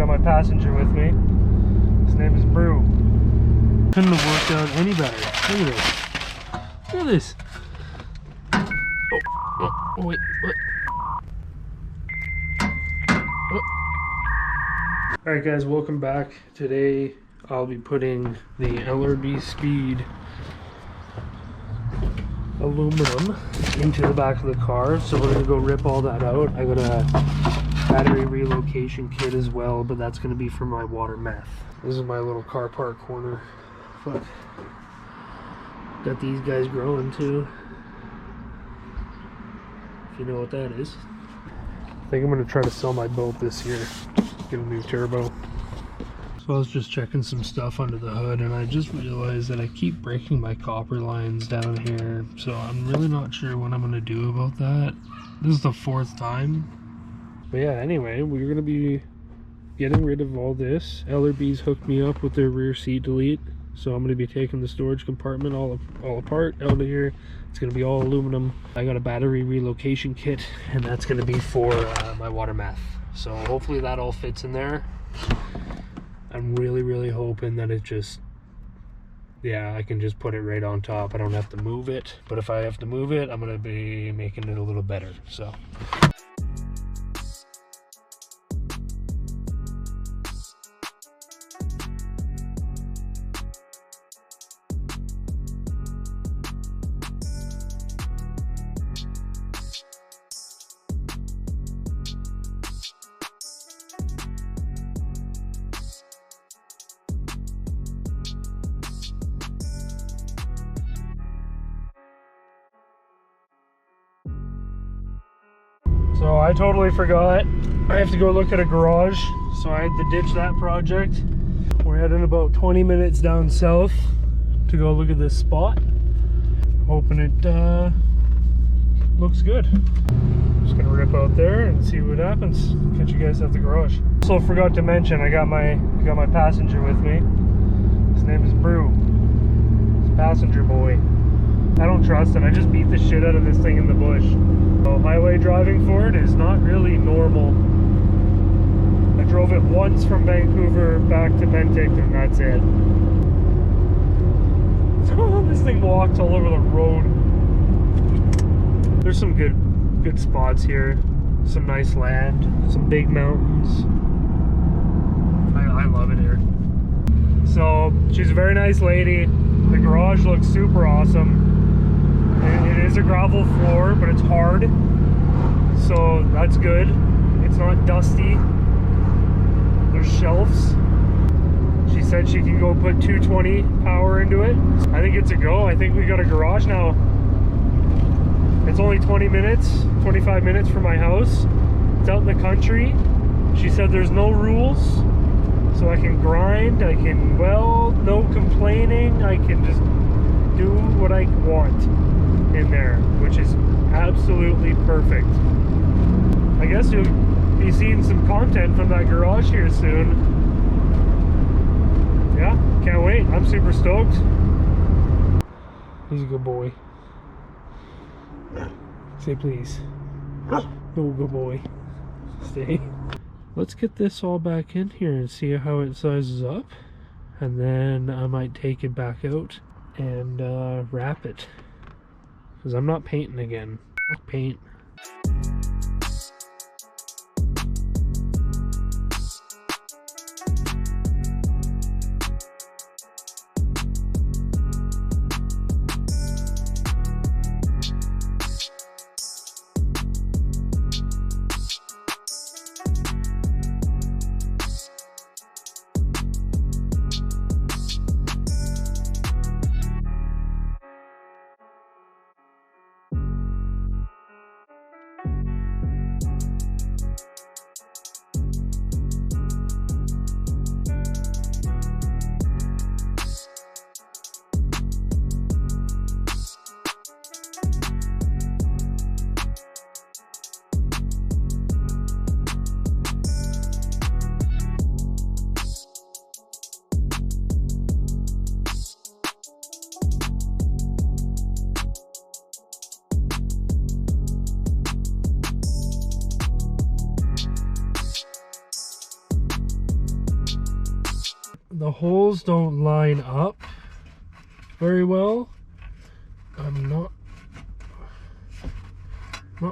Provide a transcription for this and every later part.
got my passenger with me. His name is Brew. Couldn't have worked out any better. Look at this. Look at this. Oh, wait, what? Alright guys, welcome back. Today I'll be putting the LrbSpeed aluminum into the back of the car. So we're gonna go rip all that out. I got a battery relocation kit as well, but that's gonna be for my water meth. This is my little car park corner. Fuck. Got these guys growing too, if you know what that is. I think I'm gonna try to sell my boat this year. Get a new turbo. So I was just checking some stuff under the hood and I just realized that I keep breaking my copper lines down here. So I'm really not sure what I'm gonna do about that. This is the 4th time. But yeah, anyway, we're gonna be getting rid of all this. LRB's hooked me up with their rear seat delete. So I'm gonna be taking the storage compartment all apart out of here. It's gonna be all aluminum. I got a battery relocation kit and that's gonna be for my water meth. So hopefully that all fits in there. I'm really hoping that it just, yeah, I can just put it right on top. I don't have to move it, but if I have to move it, I'm gonna be making it a little better, so. So I totally forgot. I have to go look at a garage, so I had to ditch that project. We're heading about 20 minutes down south to go look at this spot. Hoping it looks good. Just gonna rip out there and see what happens. Catch you guys at the garage. Also forgot to mention, I got my passenger with me. His name is Brew. He's passenger boy. I don't trust it. I just beat the shit out of this thing in the bush. So highway driving for it is not really normal. I drove it once from Vancouver back to Penticton and that's it. This thing walks all over the road. There's some good spots here. Some nice land, some big mountains. I love it here. So she's a very nice lady. The garage looks super awesome. It is a gravel floor, but it's hard, so that's good. It's not dusty. There's shelves. She said she can go put 220 power into it. I think it's a go. I think we got a garage now. It's only 20 minutes, 25 minutes from my house. It's out in the country. She said there's no rules, so I can grind, I can weld, no complaining. I can just do what I want in there, which is absolutely perfect. I guess you'll be seeing some content from that garage here soon. Yeah, can't wait. I'm super stoked. He's a good boy. Say please. Oh, good boy. Stay. Let's get this all back in here and see how it sizes up, and then I might take it back out and wrap it, because I'm not painting again. Fuck paint. the holes don't line up very well. I'm not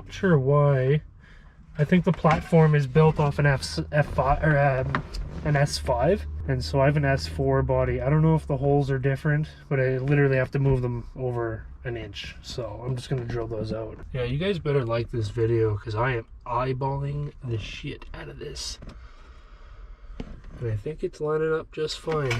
sure why. I think the platform is built off an F5 or an S5, and so I have an S4 body. I don't know if the holes are different, but I literally have to move them over an inch, so I'm just gonna drill those out. Yeah, you guys better like this video because I am eyeballing the shit out of this, and I think it's lining up just fine.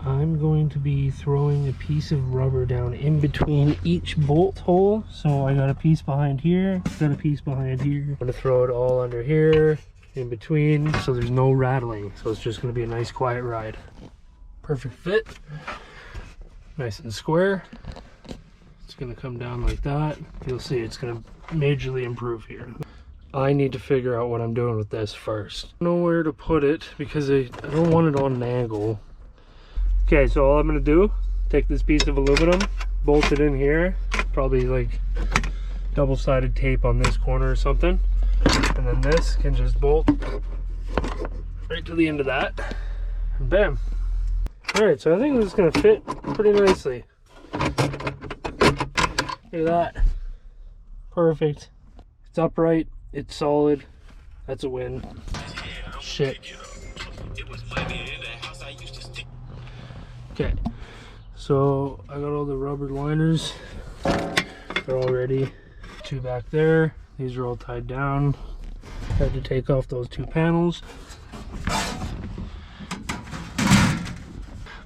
I'm going to be throwing a piece of rubber down in between each bolt hole. So I got a piece behind here, got a piece behind here. I'm gonna throw it all under here, in between, so there's no rattling. So it's just gonna be a nice quiet ride. Perfect fit, nice and square. It's gonna come down like that. You'll see it's gonna majorly improve here. I need to figure out what I'm doing with this first. I don't know where to put it because I don't want it on an angle. Okay, so all I'm gonna do, take this piece of aluminum, bolt it in here, probably like double-sided tape on this corner or something, and then this can just bolt right to the end of that, and bam. All right, so I think this is gonna fit pretty nicely. Look at that, perfect. It's upright, it's solid, that's a win. Shit. Okay, so I got all the rubber liners, they're all ready. Two back there, these are all tied down. Had to take off those two panels.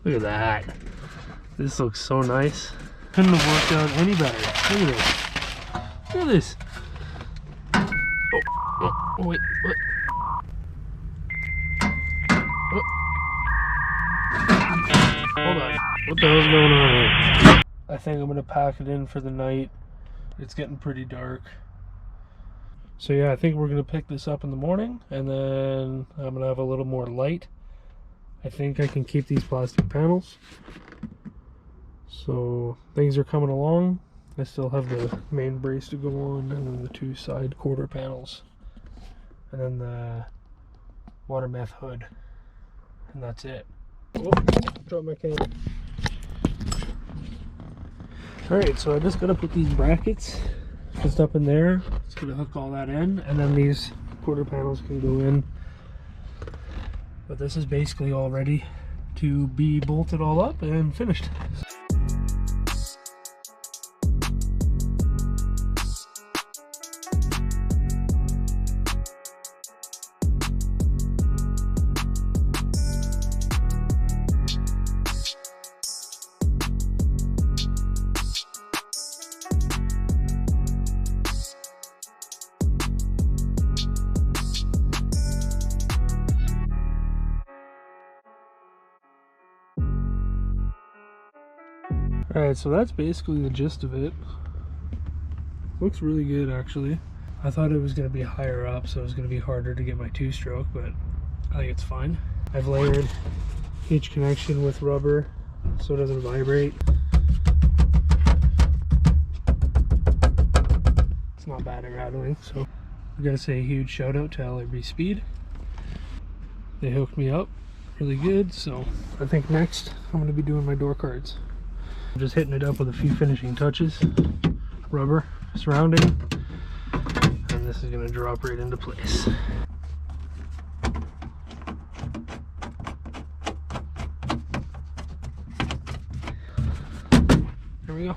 Look at that, this looks so nice. Couldn't have worked out any better. Look at this, look at this. Oh wait, what? Hold on, what the hell's going on here? I think I'm gonna pack it in for the night. It's getting pretty dark. So yeah, I think we're gonna pick this up in the morning, and then I'm gonna have a little more light. I think I can keep these plastic panels. So things are coming along. I still have the main brace to go on, and then the two side quarter panels, and then the water meth hood, and that's it. Oh, drop my camera. Alright, so I just gotta put these brackets just up in there. Just gonna hook all that in, and then these quarter panels can go in. But this is basically all ready to be bolted all up and finished. Alright, so that's basically the gist of it. Looks really good actually. I thought it was going to be higher up, so it was going to be harder to get my two-stroke, but I think it's fine. I've layered each connection with rubber so it doesn't vibrate. It's not bad at rattling, so I gotta say a huge shout out to LrbSpeed. They hooked me up really good, so I think next I'm going to be doing my door cards. I'm just hitting it up with a few finishing touches, rubber surrounding, and this is going to drop right into place. There we go.